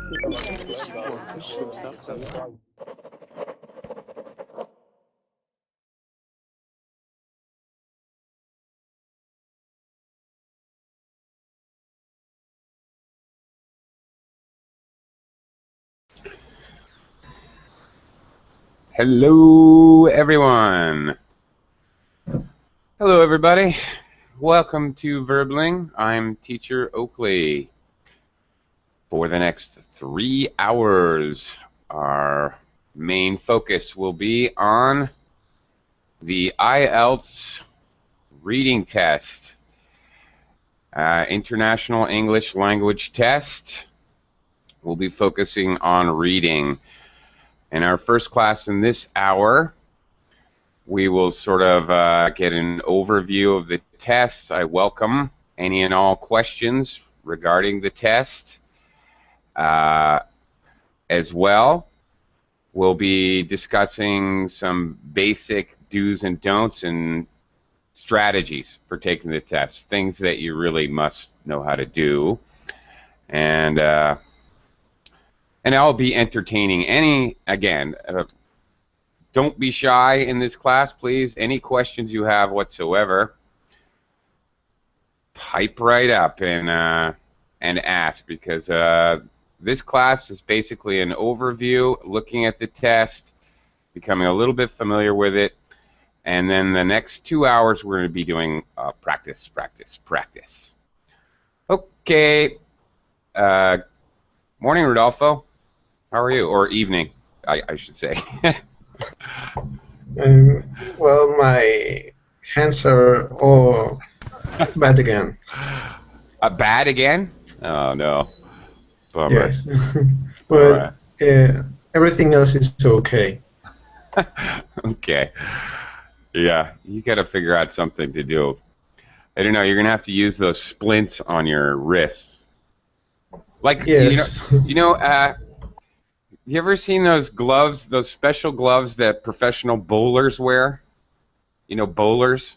Hello, everyone. Hello, everybody. Welcome to Verbling. I'm teacher Oakley. For the next 3 hours, our main focus will be on the IELTS Reading Test, International English Language Test. We'll be focusing on reading. In our first class in this hour, we will sort of get an overview of the test. I welcome any and all questions regarding the test. As well, we'll be discussing some basic do's and don'ts and strategies for taking the test, things that you really must know how to do. And I'll be entertaining don't be shy in this class, please. Any questions you have whatsoever, pipe right up and ask, because this class is basically an overview, looking at the test, becoming a little bit familiar with it, and then the next 2 hours we're going to be doing practice. Okay. Morning, Rodolfo. How are you? Or evening, I should say. Well, my hands are all bad again. Bad again? Oh, no. Bummer. Yes. But everything else is okay. Okay. Yeah, you got to figure out something to do. I don't know, you're going to have to use those splints on your wrists. Like, yes. You ever seen those gloves, those special gloves that professional bowlers wear? You know, bowlers?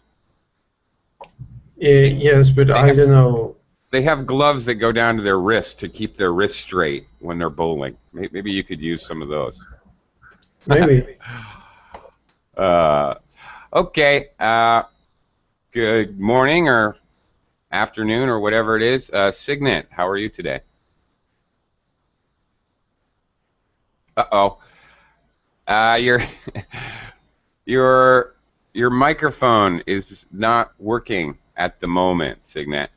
Yes, but I don't know. They have gloves that go down to their wrists to keep their wrists straight when they're bowling. Maybe you could use some of those. Maybe. Okay. Good morning or afternoon or whatever it is. Signet, how are you today? Uh-oh. Your microphone is not working at the moment, Signet.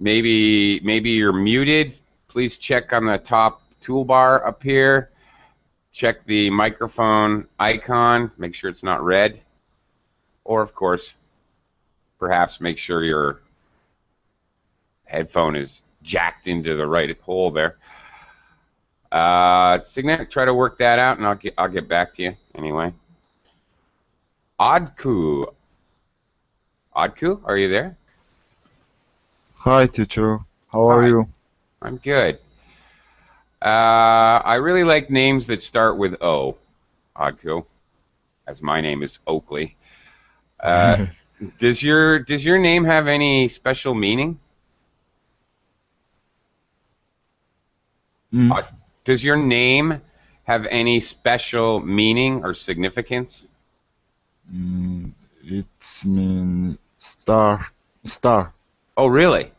Maybe you're muted. Please check on the top toolbar up here. Check the microphone icon. Make sure it's not red. Or, of course, perhaps make sure your headphone is jacked into the right hole there. Signet, try to work that out, and I'll get back to you anyway. Adku, are you there? Hi, teacher. How are you? I'm good. I really like names that start with O, Adku, as my name is Oakley. Does your name have any special meaning? Does your name have any special meaning or significance? It means star. Oh, really?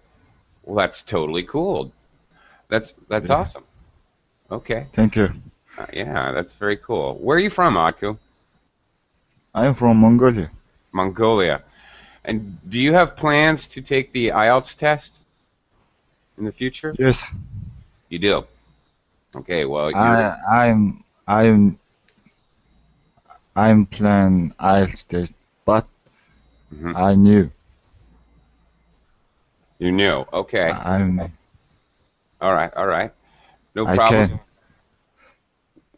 Well, that's totally cool. That's awesome. Okay. Thank you. Yeah, that's very cool. Where are you from, Adku? I'm from Mongolia. Mongolia. And do you have plans to take the IELTS test in the future? Yes. You do. Okay. Well, I'm plan IELTS test, but I knew. You knew. Okay. All right. No problem.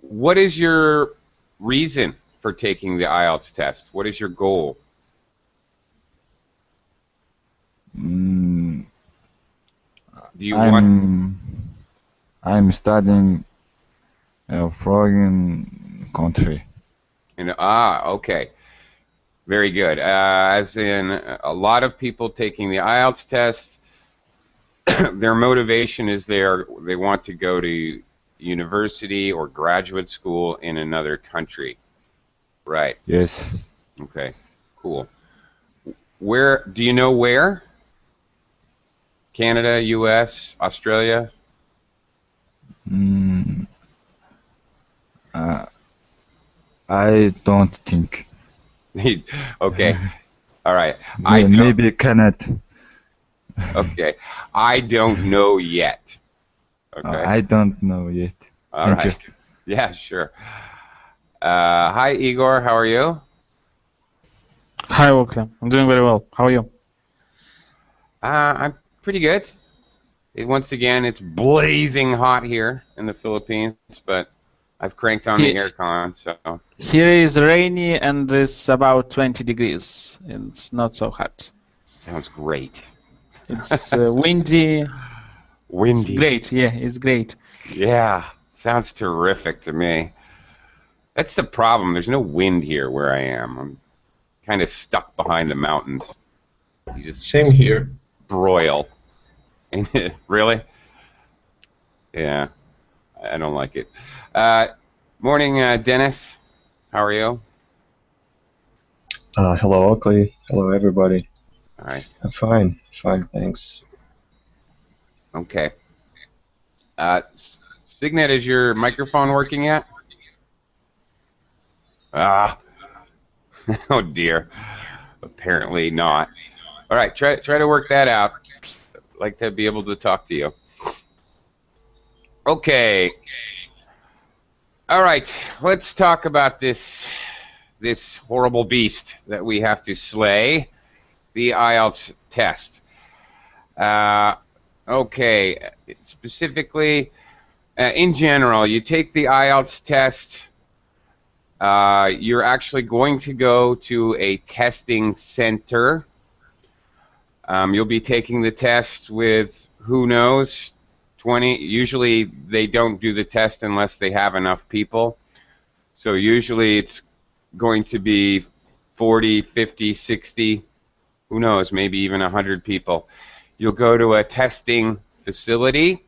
What is your reason for taking the IELTS test? What is your goal? Do you I'm studying a foreign country. Okay. Very good. As in, a lot of people taking the IELTS test their motivation is they want to go to university or graduate school in another country. Right. Yes. Okay. Cool. Where do you know where? Canada, U.S., Australia? Mm, uh, I don't think. Okay. All right. I don't, Maybe Canada. okay. I don't know yet. Okay. I don't know yet. All Thank right. you. Yeah, sure. Hi, Igor. How are you? Hi, Oakley. I'm doing very well. How are you? I'm pretty good. Once again, it's blazing hot here in the Philippines, but I've cranked on the aircon, so. Here is rainy and it's about 20 degrees. It's not so hot. Sounds great. It's windy. Windy. It's great. Yeah, it's great. Yeah, sounds terrific to me. That's the problem. There's no wind here where I am. I'm kind of stuck behind the mountains. You just Same here. broil. Really? Yeah, I don't like it. Morning, Dennis. How are you? Hello, Oakley. Hello, everybody. All right. I'm fine. Fine, thanks. Okay. Signet, is your microphone working yet? Ah. Oh dear. Apparently not. All right. Try to work that out. I'd like to be able to talk to you. Okay. All right. Let's talk about this horrible beast that we have to slay, the IELTS test. Okay. Specifically, in general, you take the IELTS test. You're actually going to go to a testing center. You'll be taking the test with, who knows, 20. Usually they don't do the test unless they have enough people. So usually it's going to be 40, 50, 60, who knows, maybe even 100 people. You'll go to a testing facility,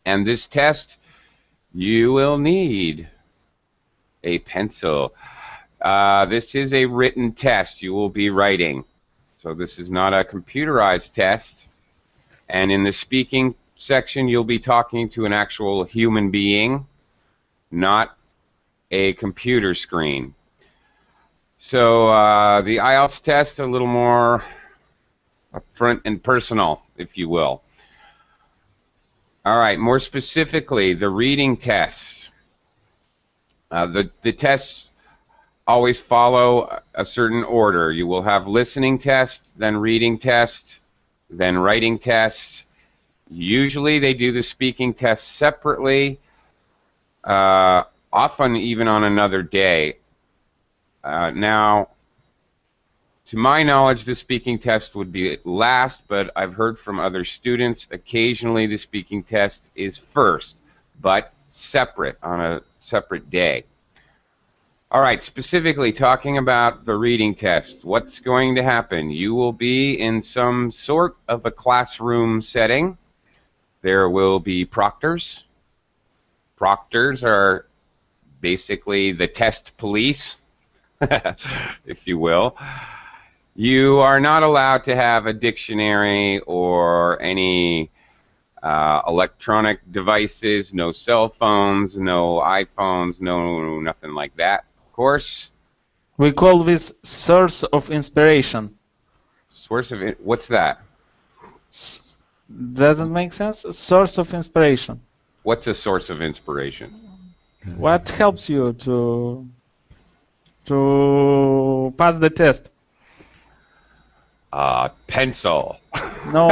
and this test, you will need a pencil. This is a written test you will be writing. So this is not a computerized test. And in the speaking section, you'll be talking to an actual human being, not a computer screen. So the IELTS test, a little more upfront and personal, if you will. All right, more specifically, the reading tests. The tests always follow a certain order. You will have listening test, then reading test, then writing tests. Usually they do the speaking test separately, often even on another day. Now, to my knowledge, the speaking test would be last, but I've heard from other students occasionally the speaking test is first, but separate, on a separate day. All right, specifically talking about the reading test, what's going to happen? You will be in some sort of a classroom setting. There will be proctors. Proctors are basically the test police, if you will. You are not allowed to have a dictionary or any electronic devices, no cell phones, no iPhones, no nothing like that. Course. We call this source of inspiration. Source of it. What's that? Doesn't make sense? Source of inspiration. What's a source of inspiration? What helps you to pass the test? Pencil. No,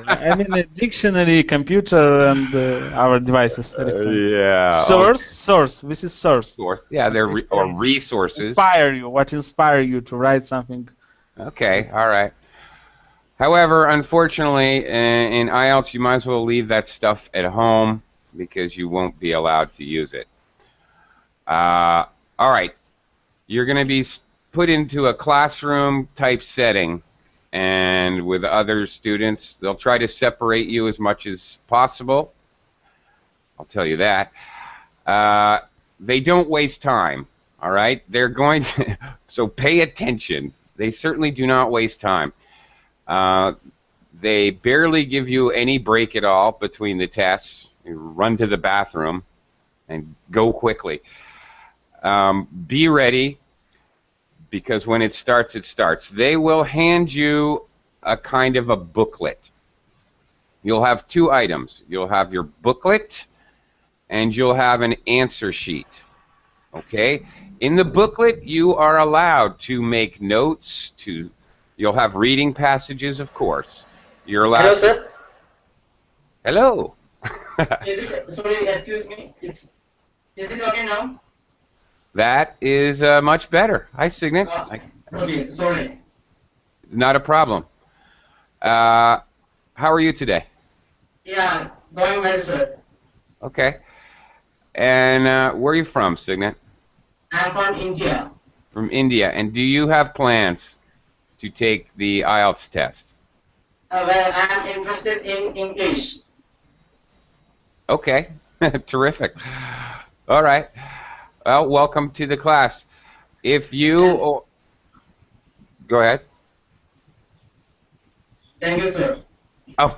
I mean a dictionary, computer, and our devices. Yeah. Source. This is source. Source. Yeah, they're or resources. Inspire you. What inspire you to write something? Okay. All right. However, unfortunately, in IELTS, you might as well leave that stuff at home because you won't be allowed to use it. All right. You're going to be put into a classroom type setting. and with other students. They'll try to separate you as much as possible. I'll tell you that. They don't waste time, all right? They're going to, so pay attention. They certainly do not waste time. They barely give you any break at all between the tests. You run to the bathroom and go quickly. Be ready, because when it starts, it starts. They will hand you a kind of a booklet. You'll have two items. You'll have your booklet and you'll have an answer sheet. Okay? In the booklet, you are allowed to make notes. You'll have reading passages, of course. You're allowed. Hello, sir. Hello. Sorry, excuse me. Is it okay now? That is much better. Hi, Signet. Okay, sorry. Not a problem. How are you today? Yeah, going well, sir. Okay. And where are you from, Signet? I'm from India. From India. And do you have plans to take the IELTS test? Well, I'm interested in English. Okay. Terrific. All right. Well, welcome to the class. If you... Go ahead. Thank you, sir. Oh,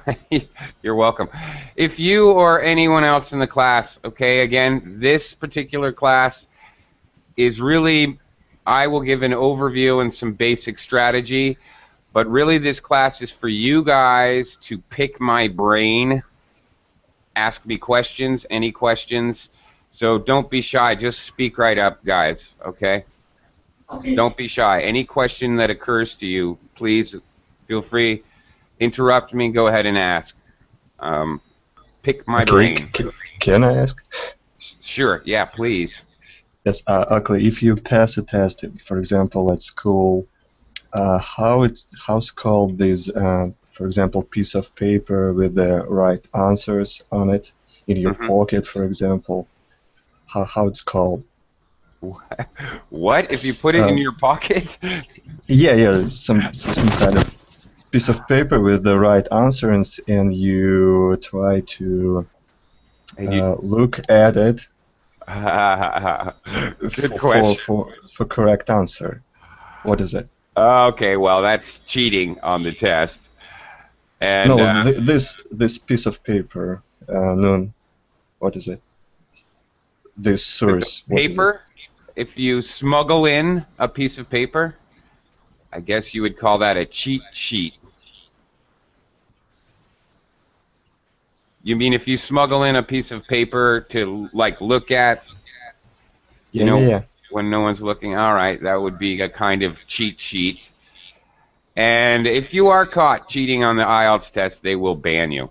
you're welcome. If you or anyone else in the class, okay, again, this particular class is really, I will give an overview and some basic strategy, but really this class is for you guys to pick my brain, ask me questions, any questions. So don't be shy, just speak right up, guys, okay? Okay. Don't be shy. Any question that occurs to you, please feel free. Interrupt me, go ahead and ask. Pick my brain. Can I ask? Sure, yeah, please. Yes, Oakley, if you pass a test, for example, at school, how's called this, for example, piece of paper with the right answers on it in your pocket, for example? How it's called? What? If you put it in your pocket? Yeah, some kind of piece of paper with the right answers, and you try to look at it Good question. for correct answer. What is it? Okay, well, that's cheating on the test. And No, this piece of paper, Noon, what is it? This source. Paper? If you smuggle in a piece of paper, I guess you would call that a cheat sheet. You mean if you smuggle in a piece of paper to, like, look at, you know, Yeah. when no one's looking? All right, that would be a kind of cheat sheet. And if you are caught cheating on the IELTS test, they will ban you.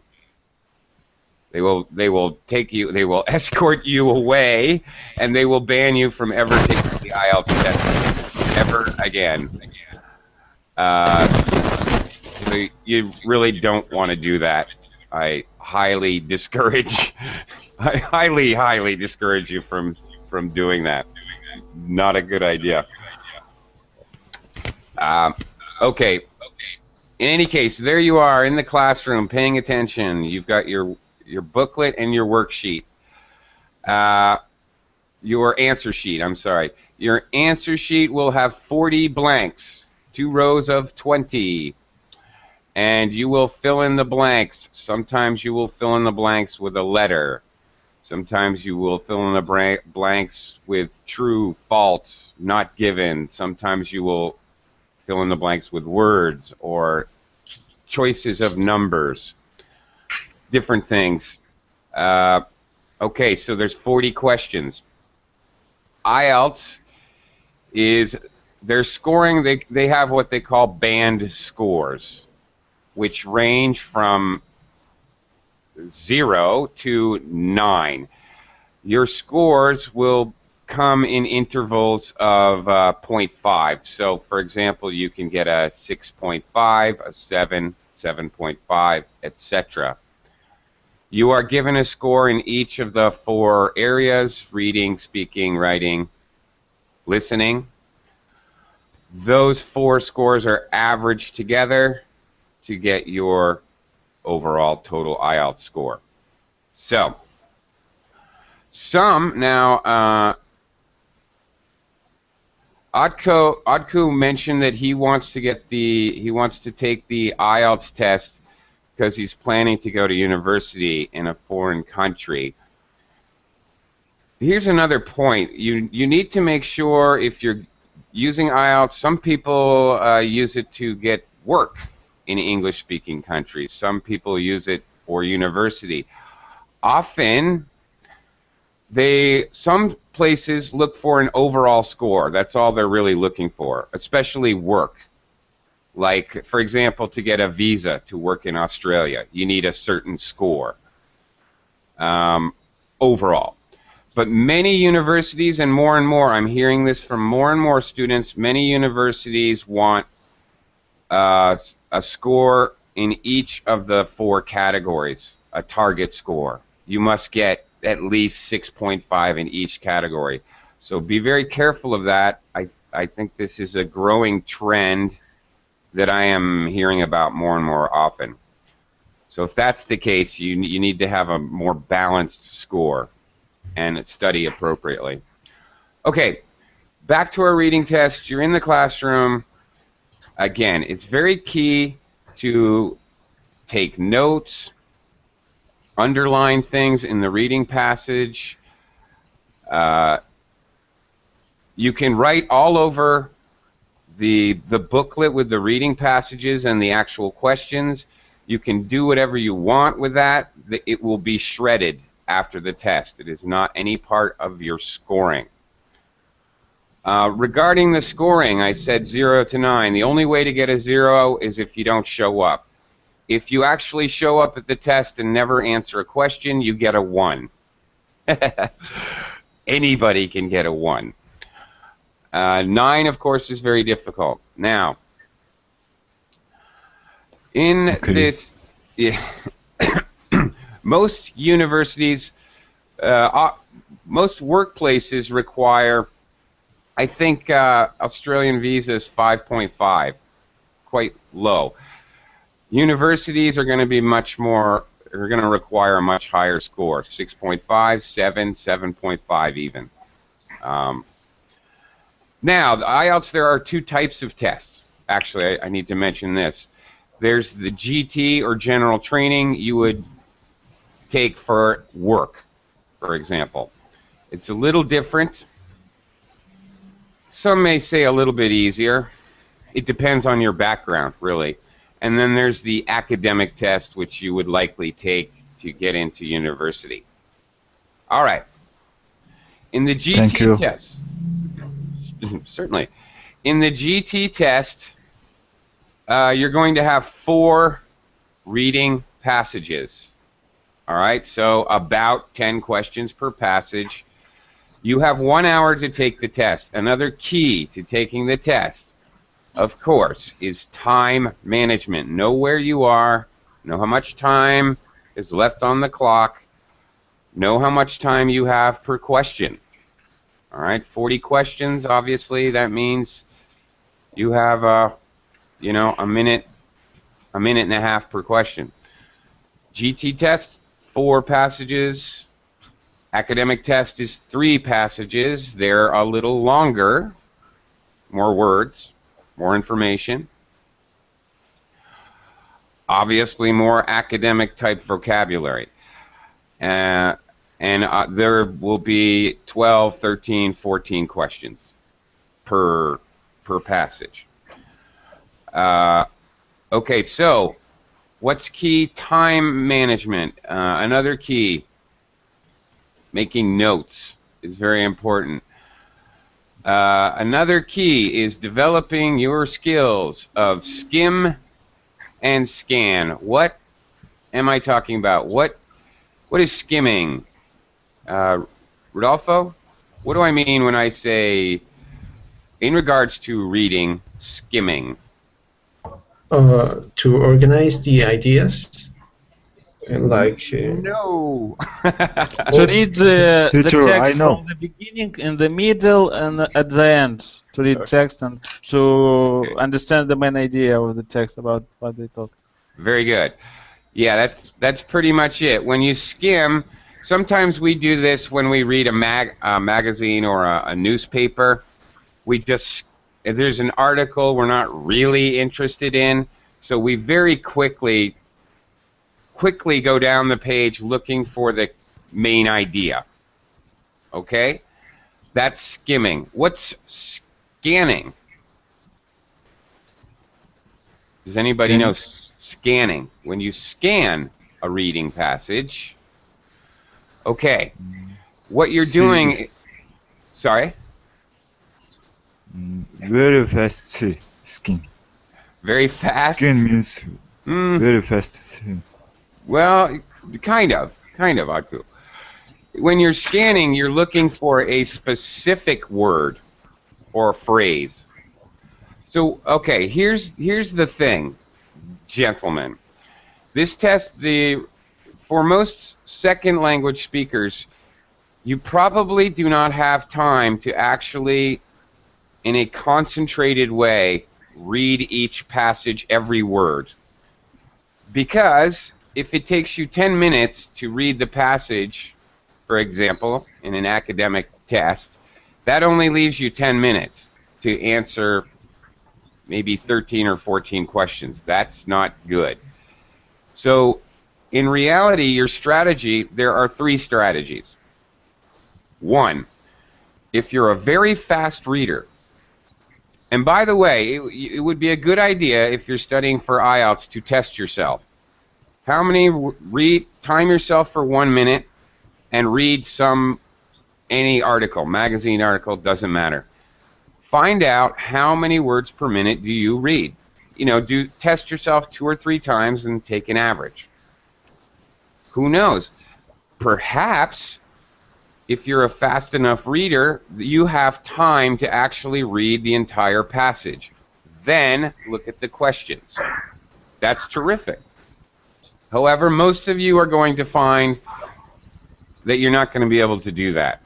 They will take you, they will escort you away, and they will ban you from ever taking the IELTS test ever again. You really don't want to do that. I highly discourage you from doing that. Not a good idea. Okay. In any case, there you are in the classroom paying attention. You've got your booklet and your worksheet. Your answer sheet, I'm sorry. Your answer sheet will have 40 blanks, 2 rows of 20. And you will fill in the blanks. Sometimes you will fill in the blanks with a letter. Sometimes you will fill in the blanks with true, false, not given. Sometimes you will fill in the blanks with words or choices of numbers. Different things. Okay, so there's 40 questions. IELTS is, their scoring, they have what they call band scores, which range from 0 to 9. Your scores will come in intervals of 0.5. So, for example, you can get a 6.5, a 7, 7.5, etc. You are given a score in each of the 4 areas: reading, speaking, writing, listening. Those 4 scores are averaged together to get your overall total IELTS score. So, Odko mentioned that he wants to take the IELTS test because he's planning to go to university in a foreign country. Here's another point. You need to make sure if you're using IELTS, some people use it to get work in English-speaking countries. Some people use it for university. Often, some places look for an overall score. That's all they're really looking for, especially work. Like, for example, to get a visa to work in Australia, you need a certain score overall. But many universities, and more, I'm hearing this from more and more students, many universities want a score in each of the 4 categories, a target score. You must get at least 6.5 in each category. So be very careful of that. I think this is a growing trend that I am hearing about more and more often. So if that's the case, you need to have a more balanced score and study appropriately. Okay, back to our reading test. You're in the classroom. Again, it's very key to take notes, underline things in the reading passage. You can write all over the booklet with the reading passages and the actual questions. You can do whatever you want with that. It will be shredded after the test. It is not any part of your scoring. Regarding the scoring, I said 0 to 9. The only way to get a 0 is if you don't show up. If you actually show up at the test and never answer a question, you get a 1. Anybody can get a 1. 9, of course, is very difficult. Now, in this, most universities, most workplaces require, I think, Australian visa is 5.5, quite low. Universities are going to be much more, are going to require a much higher score, 6.5, 7, 7.5 even. Now, the IELTS, there are 2 types of tests. Actually, I need to mention this. There's the GT, or general training, you would take for work, for example. It's a little different. Some may say a little bit easier. It depends on your background, really. And then there's the academic test, which you would likely take to get into university. All right. In the GT test, certainly. In the GT test, you're going to have 4 reading passages. All right, so about 10 questions per passage. You have 1 hour to take the test. Another key to taking the test, of course, is time management. Know where you are, know how much time is left on the clock, know how much time you have per question. All right, 40 questions, obviously, that means you have, you know, a minute and a half per question. GT test, 4 passages. Academic test is 3 passages. They're a little longer, more words, more information. Obviously, more academic type vocabulary. And there will be 12, 13, 14 questions per passage. Okay, so what's key? Time management. Another key, making notes is very important. Another key is developing your skills of skim and scan. What am I talking about? What is skimming? Rodolfo, what do I mean when I say, in regards to reading, skimming? To organize the ideas, like no. To read the Teacher, text I know. from the beginning, in the middle, and at the end. To read text and to understand the main idea of the text about what they talk. Very good. Yeah, that's pretty much it. When you skim, sometimes we do this when we read a magazine or a newspaper. We just, if there's an article we're not really interested in, so we very quickly go down the page looking for the main idea. Okay? That's skimming. What's scanning? Does anybody know scanning? When you scan a reading passage, okay, what you're doing, sorry? Very fast skin. Very fast? Skin means very fast. Well, kind of, Aku. When you're scanning, you're looking for a specific word or phrase. So, okay, here's the thing, gentlemen. This test, for most second language speakers, you probably do not have time to actually, in a concentrated way, read each passage, every word. Because if it takes you 10 minutes to read the passage, for example, in an academic test, that only leaves you 10 minutes to answer maybe 13 or 14 questions. That's not good. So, in reality, your strategy, there are 3 strategies. 1, if you're a very fast reader, and by the way, it would be a good idea if you're studying for IELTS to test yourself. How many time yourself for 1 minute and read any article, magazine article, doesn't matter. Find out how many words per minute do you read. You know, test yourself 2 or 3 times and take an average. Who knows? Perhaps if you're a fast enough reader, you have time to actually read the entire passage. Then look at the questions. That's terrific. However, most of you are going to find that you're not going to be able to do that.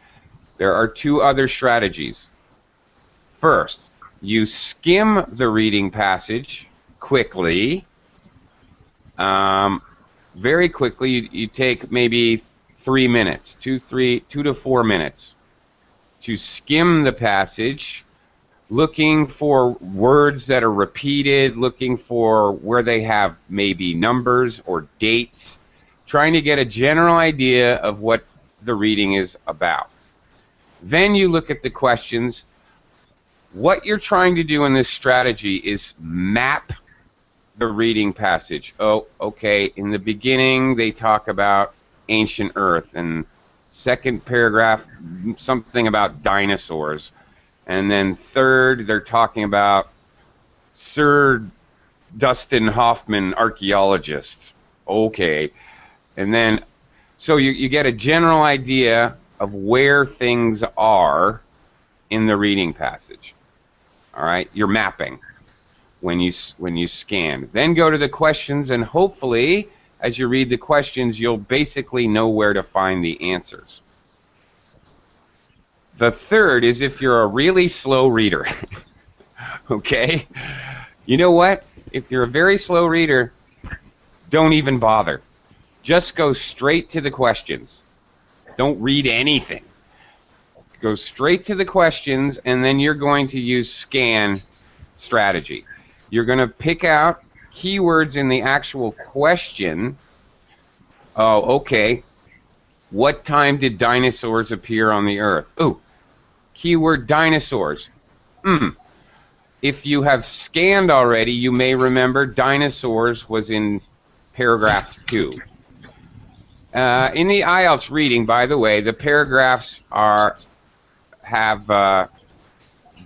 There are 2 other strategies. First, you skim the reading passage quickly. Very quickly, you take maybe 3 minutes, 2 to 4 minutes to skim the passage, looking for words that are repeated, looking for where they have maybe numbers or dates, trying to get a general idea of what the reading is about. Then you look at the questions. What you're trying to do in this strategy is map the reading passage. Oh, okay, in the beginning they talk about ancient Earth, and second paragraph, something about dinosaurs. And then third, they're talking about Sir Dustin Hoffman, archaeologist. Okay. And then, so you get a general idea of where things are in the reading passage. All right? You're mapping when you scan. Then go to the questions, and hopefully, as you read the questions, you'll basically know where to find the answers. The third is if you're a really slow reader. Okay? You know what? If you're a very slow reader, don't even bother. Just go straight to the questions. Don't read anything. Go straight to the questions, and then you're going to use scan strategy. You're going to pick out keywords in the actual question. Oh, okay. What time did dinosaurs appear on the earth? Ooh, keyword dinosaurs. If you have scanned already, you may remember dinosaurs was in paragraph 2. In the IELTS reading, by the way, the paragraphs have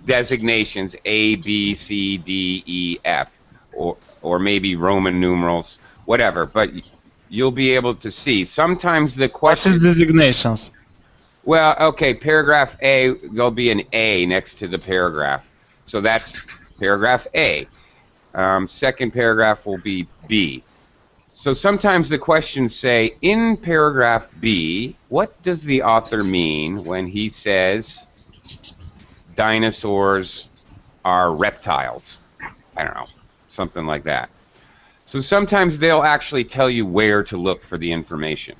designations A, B, C, D, E, F, or maybe Roman numerals, whatever. But you'll be able to see. Sometimes the question... What is designations? Well, okay, paragraph A, there'll be an A next to the paragraph. So that's paragraph A. Second paragraph will be B. So sometimes the questions say, in paragraph B, what does the author mean when he says dinosaurs are reptiles. I don't know, something like that. So sometimes they'll actually tell you where to look for the information.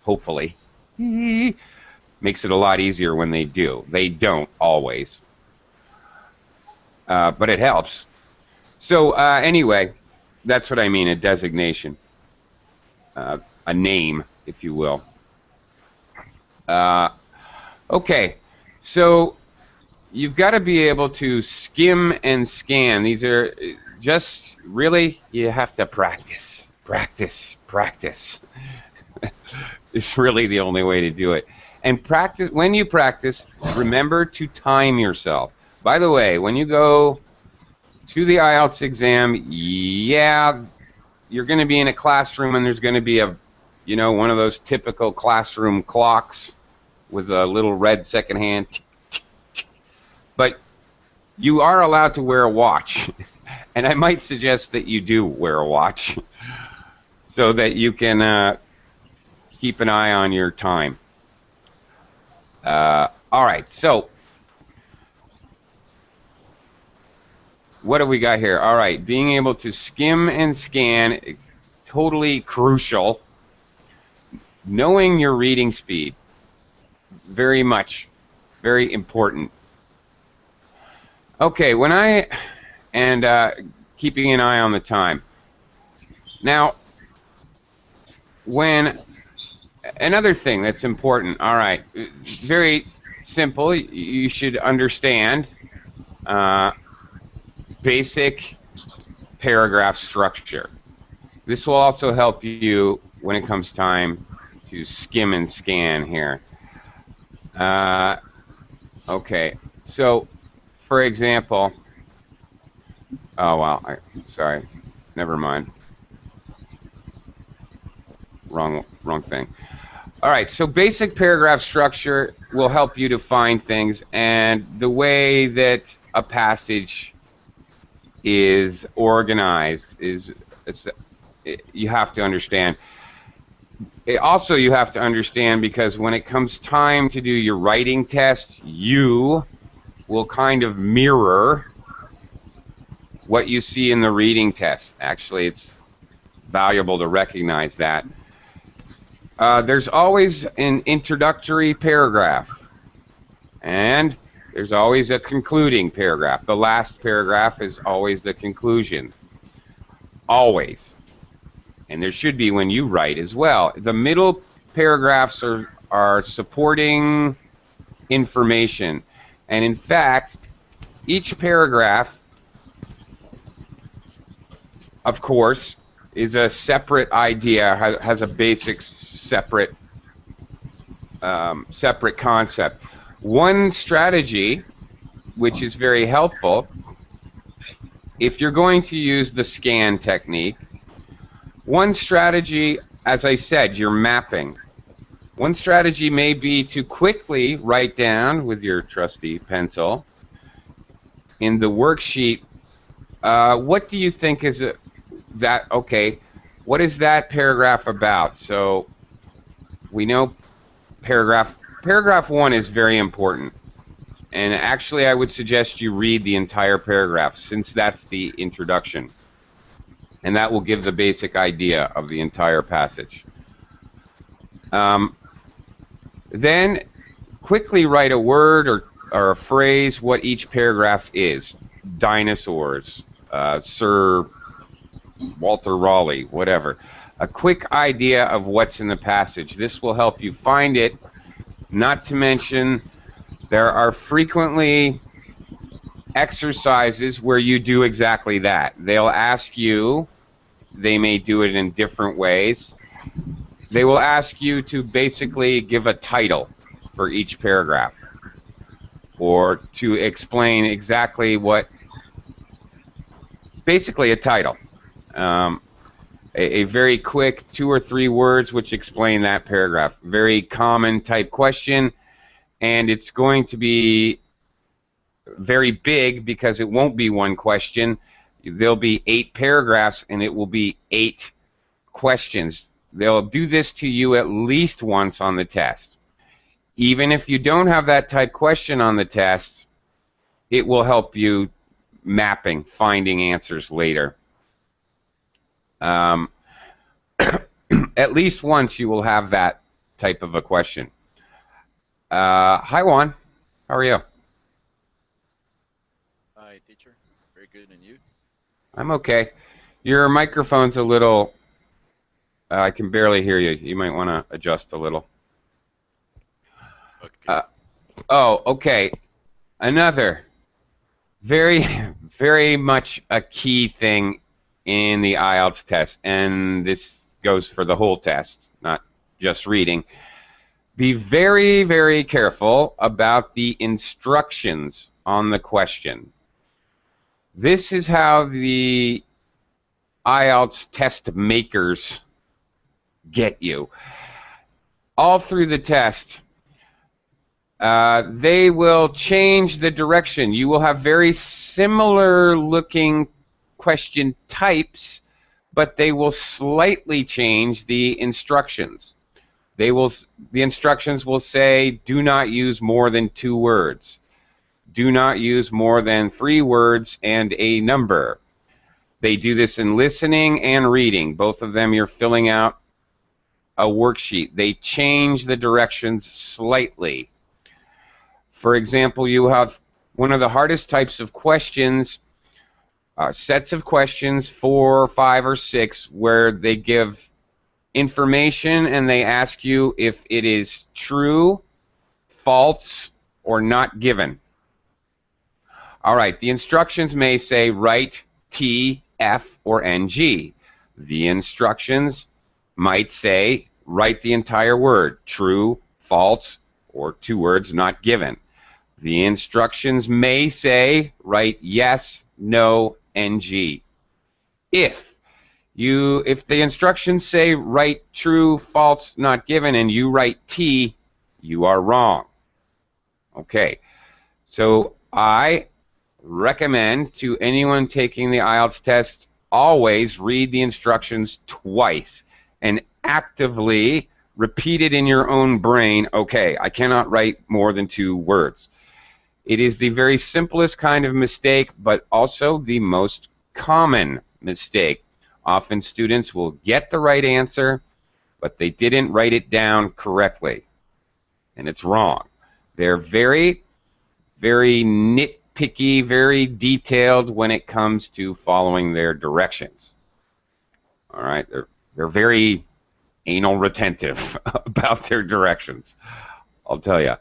Hopefully. Makes it a lot easier when they do. They don't always. But it helps. So anyway, that's what I mean, a designation. A name, if you will. Okay, so you've got to be able to skim and scan. These are just really, you have to practice, practice, practice. It's really the only way to do it. And practice. When you practice, remember to time yourself. By the way, when you go to the IELTS exam, yeah, you're going to be in a classroom and there's going to be a, you know, one of those typical classroom clocks with a little red second hand. But you are allowed to wear a watch. And I might suggest that you do wear a watch so that you can keep an eye on your time. All right, so what have we got here? All right, being able to skim and scan, totally crucial. Knowing your reading speed, very much, very important. Okay, keeping an eye on the time. Now, another thing that's important, all right, very simple, you should understand basic paragraph structure. This will also help you when it comes time to skim and scan here. Okay, so for example, oh wow, sorry, never mind. Wrong thing. All right, so basic paragraph structure will help you to find things, and the way that a passage is organized you have to understand. Also, you have to understand, because when it comes time to do your writing test, you will kind of mirror what you see in the reading test. Actually, it's valuable to recognize that. There's always an introductory paragraph, and there's always a concluding paragraph. The last paragraph is always the conclusion. Always. And there should be when you write as well. The middle paragraphs are supporting information. And in fact, each paragraph, of course, is a separate idea, has a basic separate concept. One strategy, which is very helpful, if you're going to use the scan technique, one strategy, as I said, you're mapping. One strategy may be to quickly write down with your trusty pencil in the worksheet, what do you think is that, okay, what is that paragraph about? So we know paragraph 1 is very important. And actually, I would suggest you read the entire paragraph, since that's the introduction. And that will give the basic idea of the entire passage. Then quickly write a word or a phrase what each paragraph is. Dinosaurs, Sir Walter Raleigh, whatever. A quick idea of what's in the passage. This will help you find it. Not to mention, there are frequently exercises where you do exactly that. They'll ask you, they may do it in different ways. They will ask you to basically give a title for each paragraph, or to explain exactly what, basically a title. A very quick 2 or 3 words which explain that paragraph. Very common type question, and it's going to be very big because it won't be one question. There'll be 8 paragraphs, and it will be 8 questions. They'll do this to you at least once on the test. Even if you don't have that type question on the test, it will help you mapping, finding answers later. At least once you will have that type of a question. Hi, Juan. How are you? Hi, teacher. Very good, and you? I'm okay. Your microphone's a little... I can barely hear you. You might want to adjust a little. Okay. Oh, okay. Another very, very much a key thing in the IELTS test, and this goes for the whole test, not just reading. Be very, very careful about the instructions on the question. This is how the IELTS test makers get you. All through the test, they will change the direction. You will have very similar looking question types, but they will slightly change the instructions. The instructions will say, do not use more than 2 words. Do not use more than 3 words and a number. They do this in listening and reading. Both of them you're filling out a worksheet. They change the directions slightly. For example, you have one of the hardest types of questions, sets of questions, 4, 5, or 6, where they give information and they ask you if it is true, false, or not given. All right, the instructions may say write T, F, or NG. The instructions might say write the entire word, true, false, or 2 words not given. The instructions may say write yes, no, NG. If the instructions say write true, false, not given, and you write T, you are wrong. Okay, so I recommend to anyone taking the IELTS test, always read the instructions twice and actively repeat it in your own brain. Okay, I cannot write more than 2 words. It is the very simplest kind of mistake, but also the most common mistake. Often students will get the right answer, but they didn't write it down correctly, and it's wrong. They're very, very nitpicky, very detailed when it comes to following their directions. All right, they're very anal retentive about their directions. I'll tell you,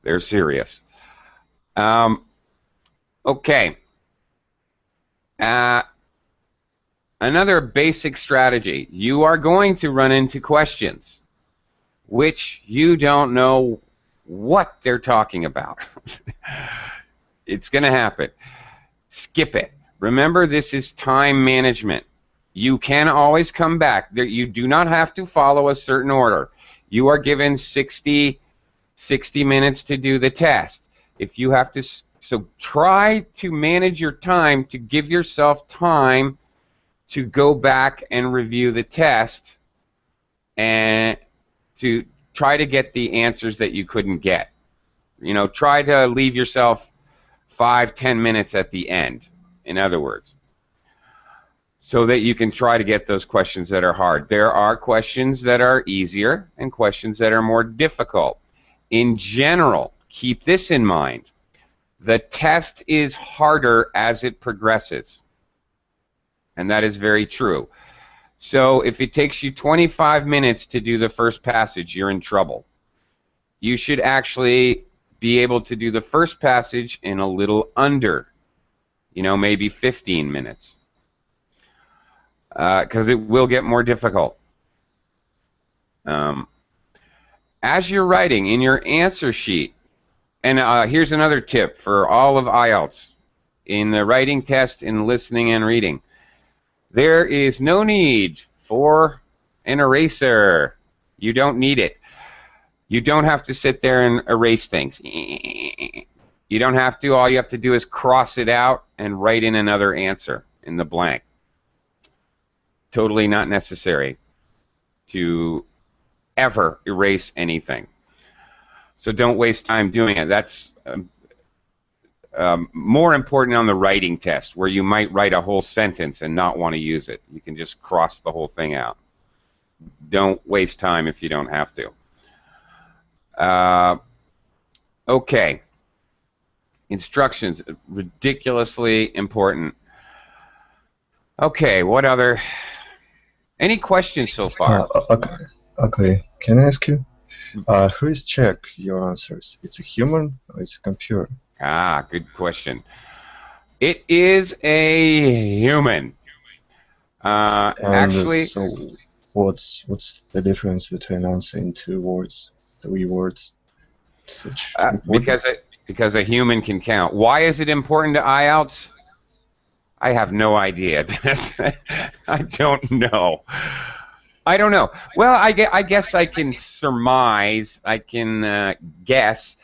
they're serious. Okay. Another basic strategy. You are going to run into questions which you don't know what they're talking about. It's going to happen. Skip it. Remember, this is time management. You can always come back. You do not have to follow a certain order. You are given 60 minutes to do the test. If you have to, so try to manage your time to give yourself time to go back and review the test and to try to get the answers that you couldn't get. You know, try to leave yourself 5-10 minutes at the end, in other words, so that you can try to get those questions that are hard. There are questions that are easier and questions that are more difficult. In general, keep this in mind. The test is harder as it progresses. And that is very true. So if it takes you 25 minutes to do the first passage, you're in trouble. You should actually be able to do the first passage in a little under, maybe 15 minutes. Because it will get more difficult. As you're writing in your answer sheet, and here's another tip for all of IELTS, in the writing test, in listening and reading, there is no need for an eraser. You don't need it. You don't have to sit there and erase things. You don't have to. All you have to do is cross it out and write in another answer in the blank. Totally not necessary to ever erase anything. So don't waste time doing it. That's more important on the writing test, where you might write a whole sentence and not want to use it. You can just cross the whole thing out. Don't waste time if you don't have to. Okay. Instructions, ridiculously important. Okay, what other... Any questions so far? Okay, can I ask you? Who is check your answers? It's a human or it's a computer? Ah, good question. It is a human. Actually, so what's the difference between answering 2 words, 3 words? Such because a human can count. Why is it important to IELTS? I have no idea. I don't know. I don't know. Well, I guess I can surmise, I can guess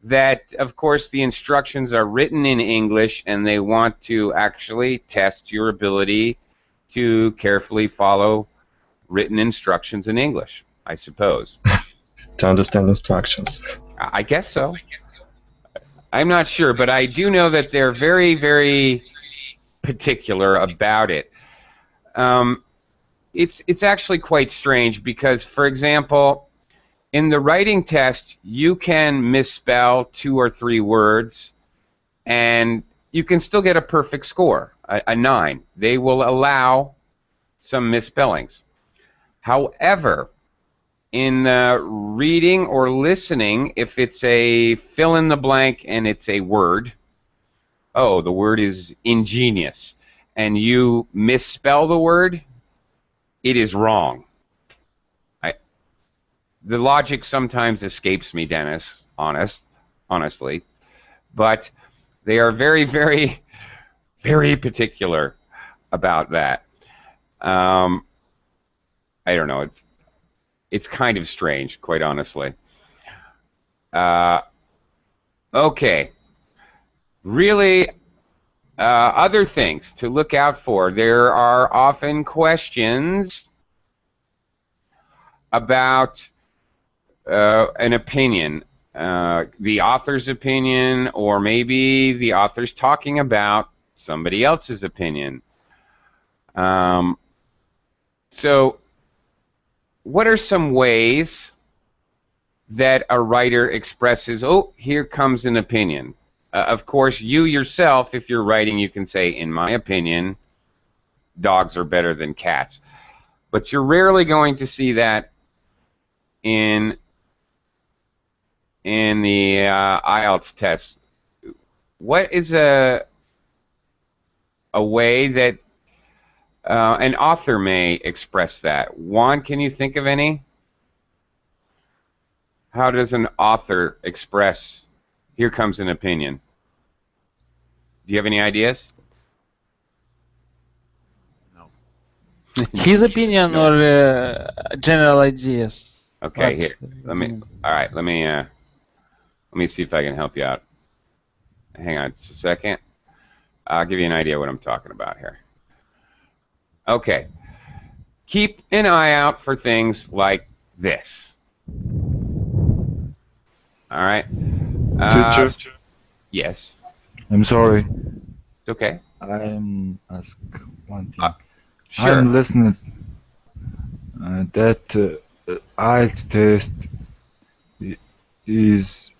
that, of course, the instructions are written in English and they want to actually test your ability to carefully follow written instructions in English, I suppose. To understand instructions. I guess so. I'm not sure, but I do know that they're very, very particular about it. It's actually quite strange because, for example, in the writing test, you can misspell 2 or 3 words, and you can still get a perfect score, a 9. They will allow some misspellings. However, in reading or listening, if it's a fill-in-the-blank and it's a word, oh, the word is ingenious, and you misspell the word, it is wrong. The logic sometimes escapes me, Dennis, honestly, but they are very, very, very particular about that. I don't know. It's kind of strange, quite honestly. Okay. Really, other things to look out for. There are often questions about an opinion, the author's opinion, or maybe the author's talking about somebody else's opinion. So, what are some ways that a writer expresses, oh, here comes an opinion? Of course, you yourself, if you're writing, you can say, in my opinion, dogs are better than cats. But you're rarely going to see that in the IELTS test. What is a way that an author may express that? Juan, can you think of any? How does an author express, here comes an opinion? Do you have any ideas? No. His opinion or general ideas? Okay, What? here. Let me see if I can help you out. Hang on just a second. I'll give you an idea what I'm talking about here. Okay. Keep an eye out for things like this. All right. Teacher, Yes. I'm sorry. It's okay. I'm ask one thing. Sure. I'm listening that IELTS test is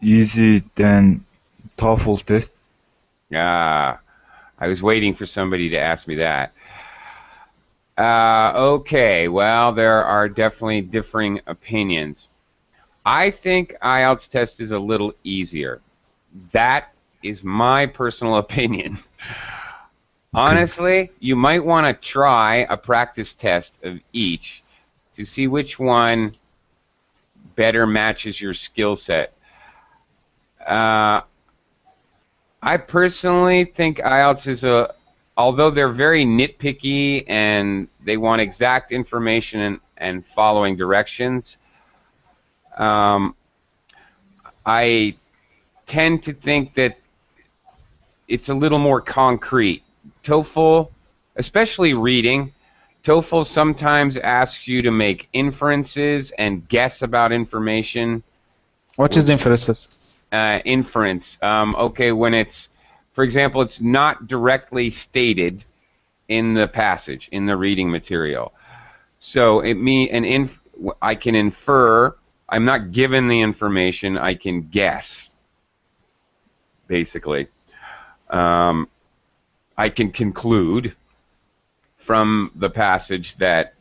easy than TOEFL test. I was waiting for somebody to ask me that. Okay, well, there are definitely differing opinions. I think IELTS test is a little easier. That is my personal opinion. Honestly, you might want to try a practice test of each to see which one better matches your skill set. I personally think IELTS is although they're very nitpicky and they want exact information and following directions, I tend to think that it's a little more concrete. TOEFL, especially reading, TOEFL sometimes asks you to make inferences and guess about information. What is inferences? inference. Okay, when it's, for example, it's not directly stated in the passage, in the reading material. So I can infer. I'm not given the information. I can guess, basically. I can conclude from the passage that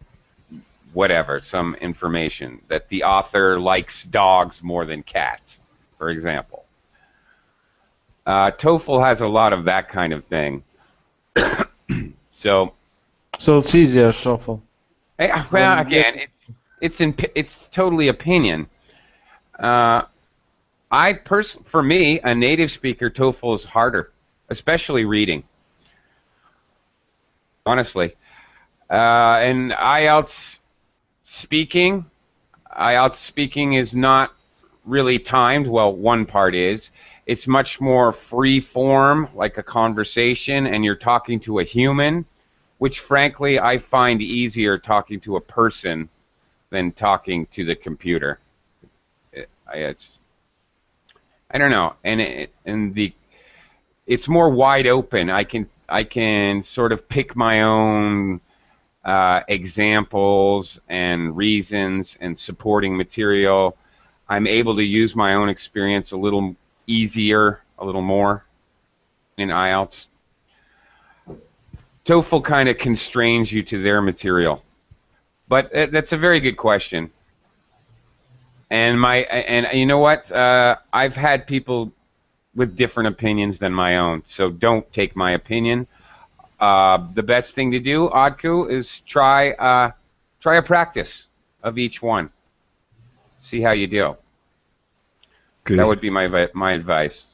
whatever, some information, that the author likes dogs more than cats, for example. TOEFL has a lot of that kind of thing. So it's easier, TOEFL. Well, again, it's totally opinion. For me, a native speaker, TOEFL is harder, especially reading. Honestly, and IELTS speaking is not really timed. Well, one part is. It's much more free form, like a conversation, and you're talking to a human, which frankly I find easier talking to a person than talking to the computer. I don't know, it's more wide open. I can sort of pick my own examples and reasons and supporting material. I'm able to use my own experience a little easier, a little more in IELTS. TOEFL kind of constrains you to their material, but that's a very good question. And you know what? I've had people with different opinions than my own, so don't take my opinion. The best thing to do, Adku, is try a practice of each one. See how you do. Okay. That would be my advice,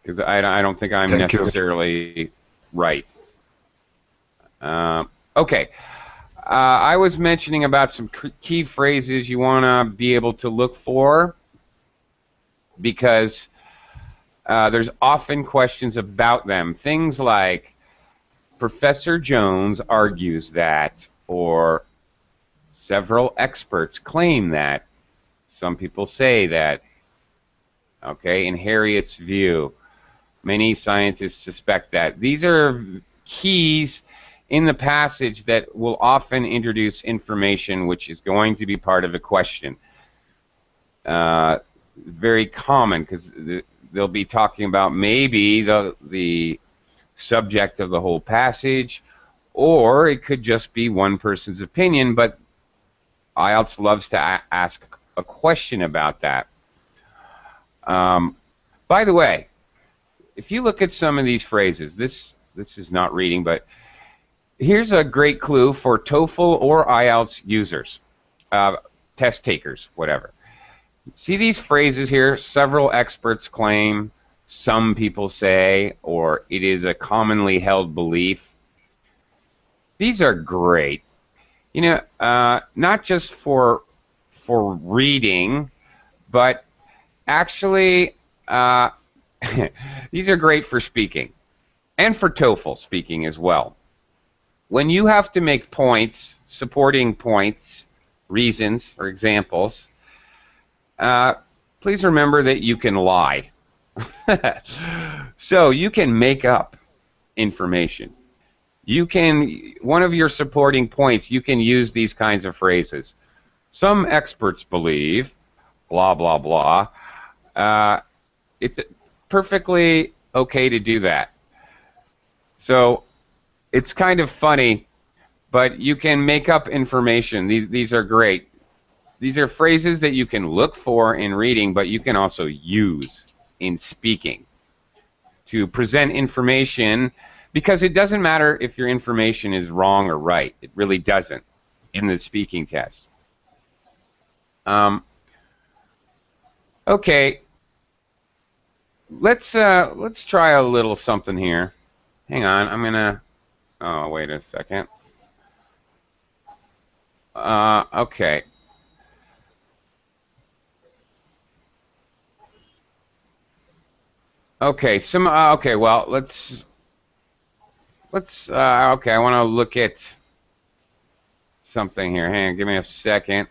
because I don't think I'm necessarily right. Okay. I was mentioning about some key phrases you want to be able to look for, because there's often questions about them. Things like, Professor Jones argues that, or several experts claim that, some people say that, okay, in Harriet's view, many scientists suspect that. These are keys in the passage that will often introduce information which is going to be part of a question. Very common, because they'll be talking about maybe the subject of the whole passage, or it could just be one person's opinion, but IELTS loves to ask a question about that. By the way, if you look at some of these phrases, this is not reading, but here's a great clue for TOEFL or IELTS users, test takers, whatever. See these phrases here? Several experts claim, some people say, or it is a commonly held belief. These are great. You know, not just for reading, but actually these are great for speaking, and for TOEFL speaking as well. When you have to make points, supporting points, reasons, or examples, please remember that you can lie. So you can make up information. You can, one of your supporting points, you can use these kinds of phrases. Some experts believe, blah, blah, blah. It's perfectly okay to do that. So it's kind of funny, but you can make up information. These are great. These are phrases that you can look for in reading, but you can also use in speaking to present information, because it doesn't matter if your information is wrong or right. It really doesn't in the speaking test. Okay, let's try a little something here. Hang on, I'm gonna. Oh, wait a second. Okay. Okay, okay, well, let's okay, I want to look at something here. Hang on, give me a second.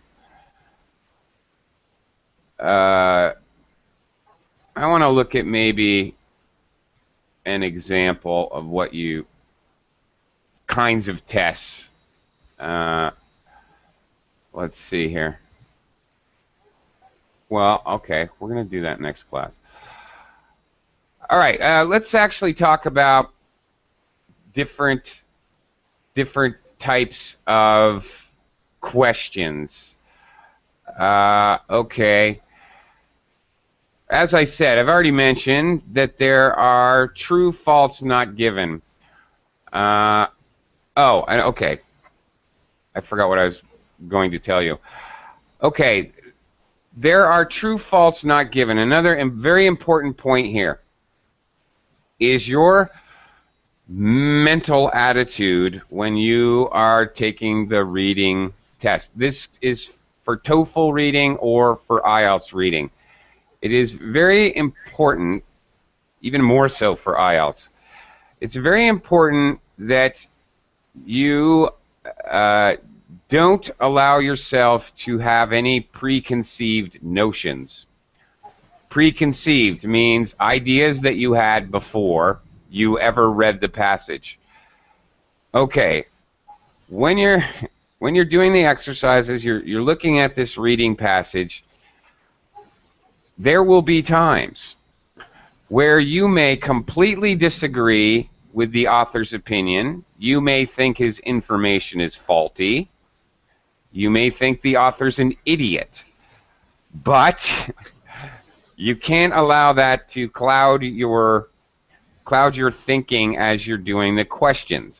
I want to look at maybe an example of what you kinds of tests. Let's see here. Well, okay, we're going to do that next class. All right, let's actually talk about different types of questions. Okay. As I said, I've already mentioned that there are true, false, not given. Okay. I forgot what I was going to tell you. Okay. There are true, false, not given. Another very important point here is your mental attitude when you are taking the reading test. This is for TOEFL reading or for IELTS reading. It is very important, even more so for IELTS. It's very important that you don't allow yourself to have any preconceived notions. Preconceived means ideas that you had before you ever read the passage. Okay, when you're doing the exercises, you're looking at this reading passage, there will be times where you may completely disagree with the author's opinion. You may think his information is faulty. You may think the author's an idiot. But you can't allow that to cloud your thinking as you're doing the questions.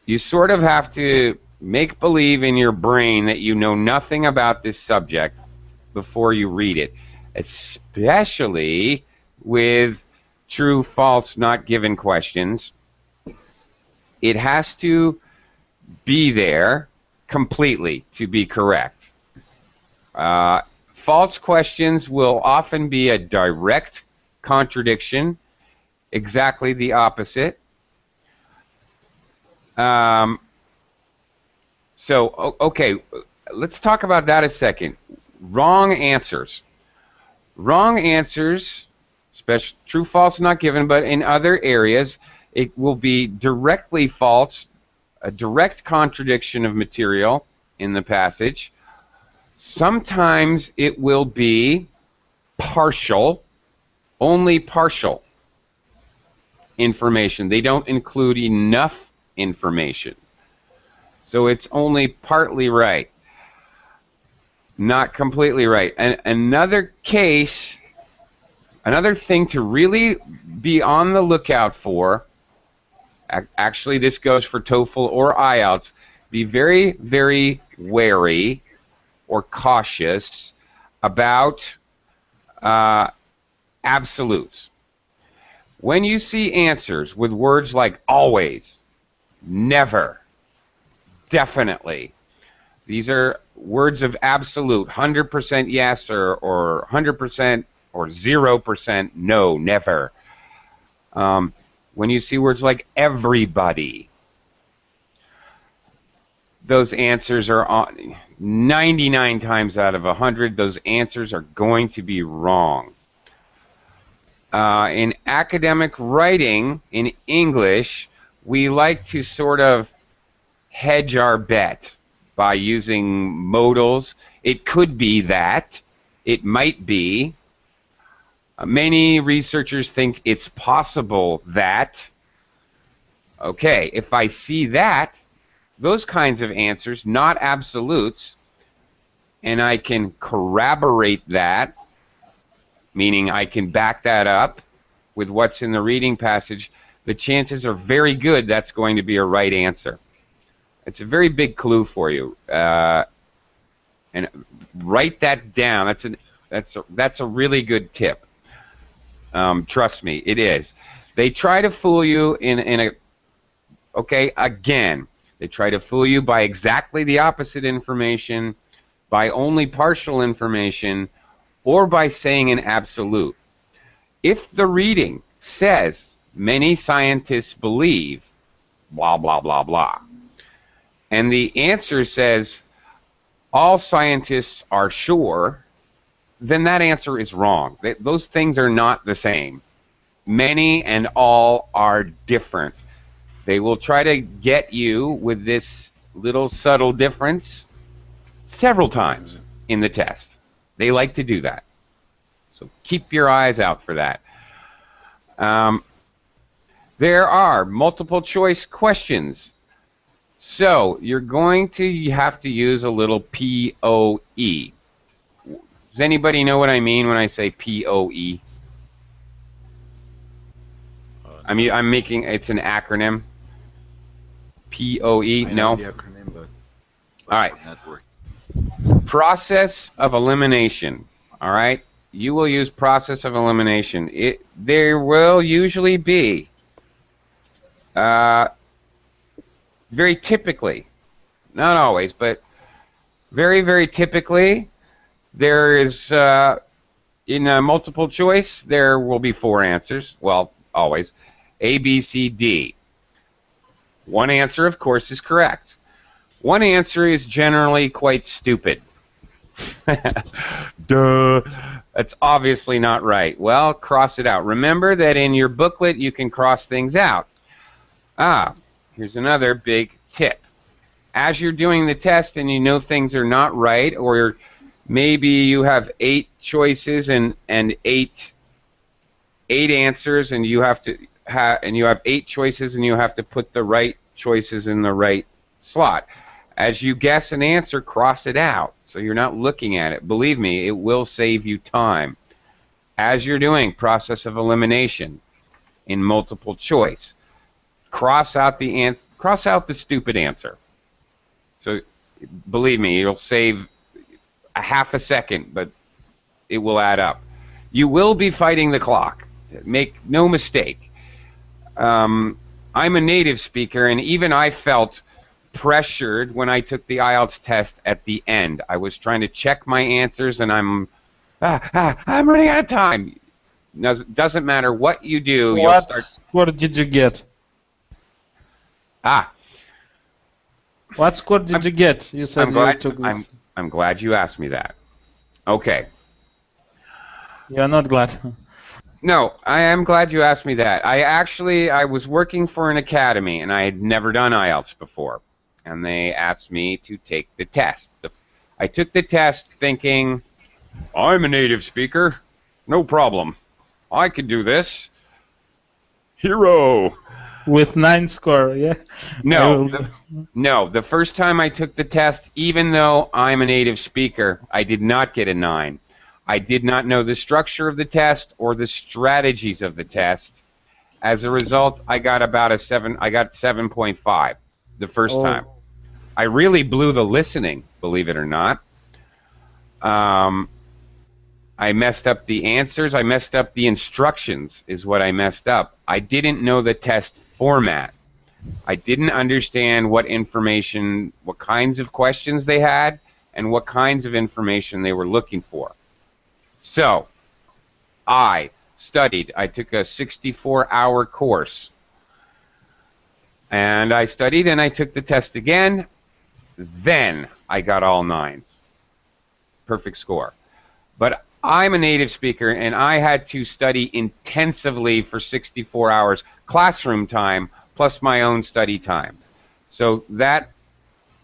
You sort of have to make believe in your brain that you know nothing about this subject before you read it, especially with true, false, not given questions. It has to be there completely to be correct. False questions will often be a direct contradiction, exactly the opposite. Okay, let's talk about that a second. Wrong answers. Wrong answers, especially true, false, not given, but in other areas, it will be directly false, a direct contradiction of material in the passage. Sometimes it will be partial, only partial information. They don't include enough information. So it's only partly right, not completely right. And another case, another thing to really be on the lookout for, actually this goes for TOEFL or IELTS, be very, very wary or cautious about absolutes. When you see answers with words like always, never, definitely, these are words of absolute, 100% yes or 100% or 0% no, never. When you see words like everybody, those answers are on 99 times out of 100, those answers are going to be wrong. In academic writing, in English, we like to sort of hedge our bet by using modals. It could be that. It might be. Many researchers think it's possible that. Okay, if I see that, those kinds of answers, not absolutes, and I can corroborate that, meaning I can back that up with what's in the reading passage, the chances are very good that's going to be a right answer. It's a very big clue for you. And write that down. That's a really good tip. Trust me, it is. They try to fool you again, they try to fool you by exactly the opposite information, by only partial information, or by saying an absolute. If the reading says many scientists believe blah, blah, blah, blah, and the answer says all scientists are sure, then that answer is wrong. Those things are not the same. Many and all are different. They will try to get you with this little subtle difference several times in the test. They like to do that. So keep your eyes out for that. There are multiple choice questions. So you're going to have to use a little POE. Does anybody know what I mean when I say POE? I'm making, it's an acronym. POE, I no? know the acronym, but All right. network. Process of elimination. All right. You will use process of elimination. There will usually be, very typically, not always, but very, very typically, there is, in multiple choice, there will be 4 answers. Well, always. A, B, C, D. One answer, of course, is correct. One answer is generally quite stupid. Duh. That's obviously not right. Well, cross it out. Remember that in your booklet you can cross things out. Here's another big tip. As you're doing the test and you know things are not right, or maybe you have 8 choices and 8 answers, and you have 8 choices and you have to put the right choices in the right slot. As you guess an answer, cross it out. So you're not looking at it. Believe me, it will save you time. As you're doing process of elimination in multiple choice, cross out the stupid answer. So believe me, you'll save a half a second, but it will add up. You will be fighting the clock. Make no mistake. I'm a native speaker, and even I felt pressured when I took the IELTS test at the end. I was trying to check my answers, and I'm running out of time. Doesn't matter what you do. What score did you get? What score did you get? You said you took this. I'm glad you asked me that. Okay. You're not glad. No, I am glad you asked me that. I was working for an academy, and I had never done IELTS before. And they asked me to take the test. I took the test thinking, I'm a native speaker. No problem. I can do this. Hero. With 9 score, yeah? No, the first time I took the test, even though I'm a native speaker, I did not get a 9. I did not know the structure of the test or the strategies of the test. As a result, I got about a 7. I got 7.5 the first time. I really blew the listening, believe it or not. I messed up the answers. I messed up the instructions is what I messed up. I didn't know the test format. I didn't understand what kinds of questions they had and what kinds of information they were looking for. So, I studied. I took a 64-hour course. And I studied and I took the test again. Then I got all 9s. Perfect score. But I'm a native speaker, and I had to study intensively for 64 hours, classroom time, plus my own study time. So that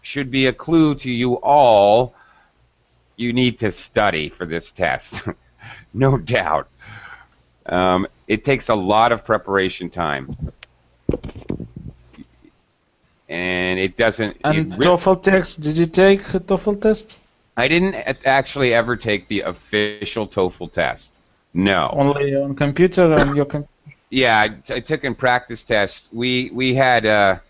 should be a clue to you all. You need to study for this test. No doubt. It takes a lot of preparation time. And it doesn't... TOEFL test, did you take a TOEFL test? I didn't actually ever take the official TOEFL test. No. Only on computer, on your computer? Yeah, I took in practice tests. We had, at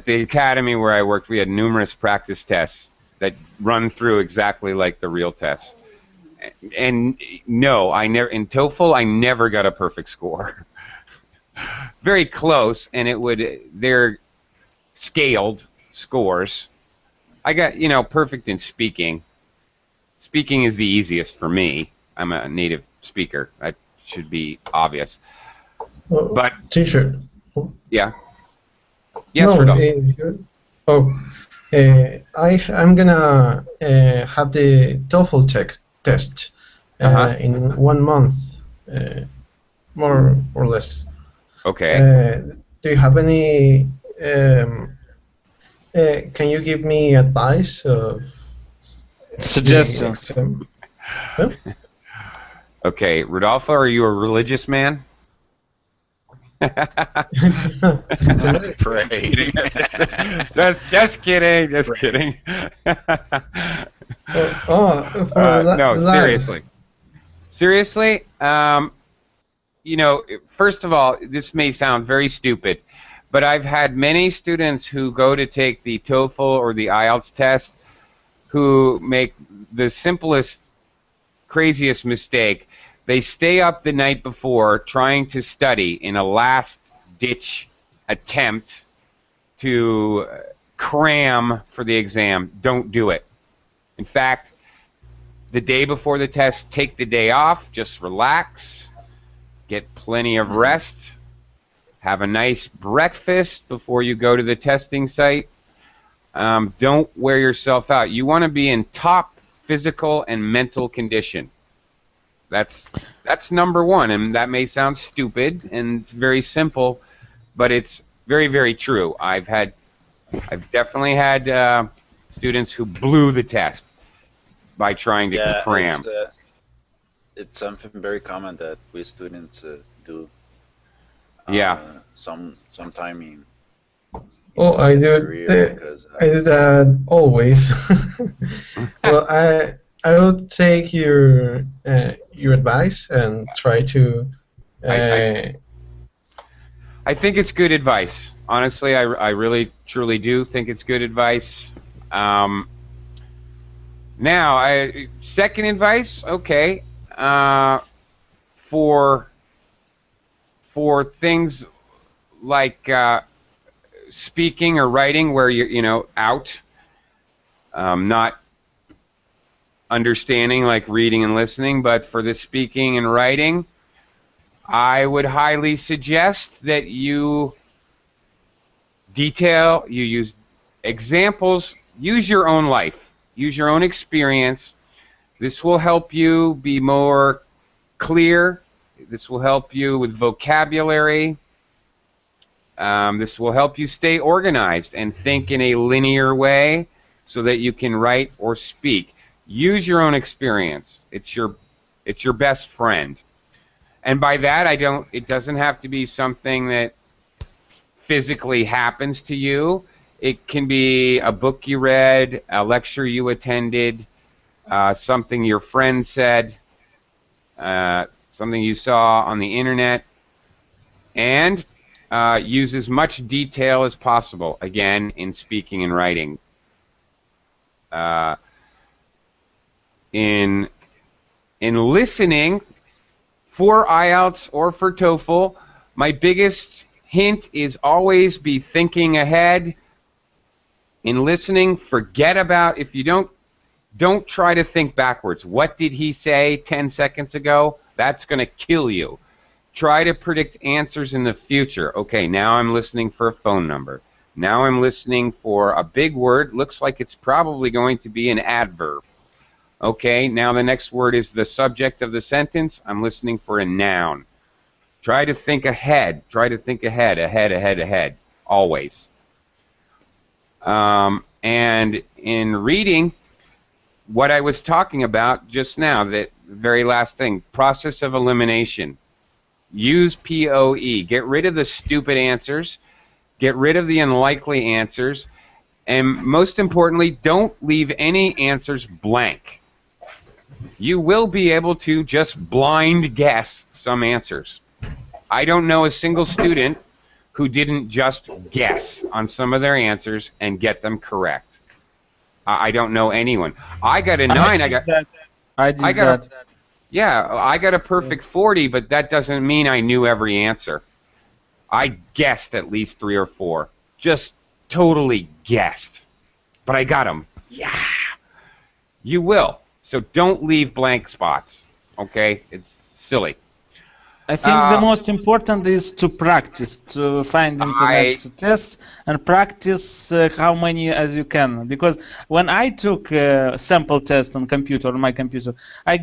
the academy where I worked, we had numerous practice tests that run through exactly like the real test. And no, in TOEFL, I never got a perfect score. Very close, and they're scaled scores. I got, perfect in speaking. Speaking is the easiest for me. I'm a native speaker. That should be obvious. But teacher. Yeah. Yes, I'm gonna have the TOEFL test in 1 month, more or less. Okay. Do you have any? Can you give me advice of the Suggestions. exam? Huh? Okay, Rodolfo, are you a religious man? Pray. That's just kidding. Just kidding. No, seriously. Seriously, you know, first of all, this may sound very stupid, but I've had many students who go to take the TOEFL or the IELTS test who make the simplest, craziest mistake. They stay up the night before trying to study in a last-ditch attempt to cram for the exam. Don't do it. In fact, the day before the test, take the day off, just relax, get plenty of rest, have a nice breakfast before you go to the testing site. Don't wear yourself out. You want to be in top physical and mental condition. That's number one, and that may sound stupid and it's very simple, but it's very, very true. I've definitely had students who blew the test by trying to cram. It's something very common that we students do. Sometime in I do. career because, I do that always. Well, I will take your advice and try to. I think it's good advice. Honestly, I really, truly do think it's good advice. Now, second advice, okay, for things like speaking or writing where you're out, not understanding like reading and listening, but for the speaking and writing, I would highly suggest that you use examples, use your own life, use your own experience. This will help you be more clear. This will help you with vocabulary. This will help you stay organized and think in a linear way so that you can write or speak. Use your own experience. It's your best friend. And by that, it doesn't have to be something that physically happens to you. It can be a book you read, a lecture you attended, something your friend said, something you saw on the internet, and use as much detail as possible, again, in speaking and writing. In listening, for IELTS or for TOEFL, my biggest hint is always be thinking ahead. In listening, forget about, if you don't try to think backwards. What did he say 10 seconds ago? That's going to kill you. Try to predict answers in the future. Okay, now I'm listening for a phone number. Now I'm listening for a big word. Looks like it's probably going to be an adverb. Okay, now the next word is the subject of the sentence. I'm listening for a noun. Try to think ahead. Try to think ahead, ahead, always. And in reading, what I was talking about just now, that very last thing, process of elimination. Use POE. Get rid of the stupid answers. Get rid of the unlikely answers. And most importantly, don't leave any answers blank. You will be able to just blind guess some answers. I don't know a single student who didn't just guess on some of their answers and get them correct. I don't know anyone. I got a 9. I got a perfect 40, but that doesn't mean I knew every answer. I guessed at least 3 or 4. Just totally guessed. But I got them. Yeah. You will. So don't leave blank spots. Okay? It's silly. I think the most important is to practice, to find internet tests and practice how many as you can. Because when I took a sample test on my computer, I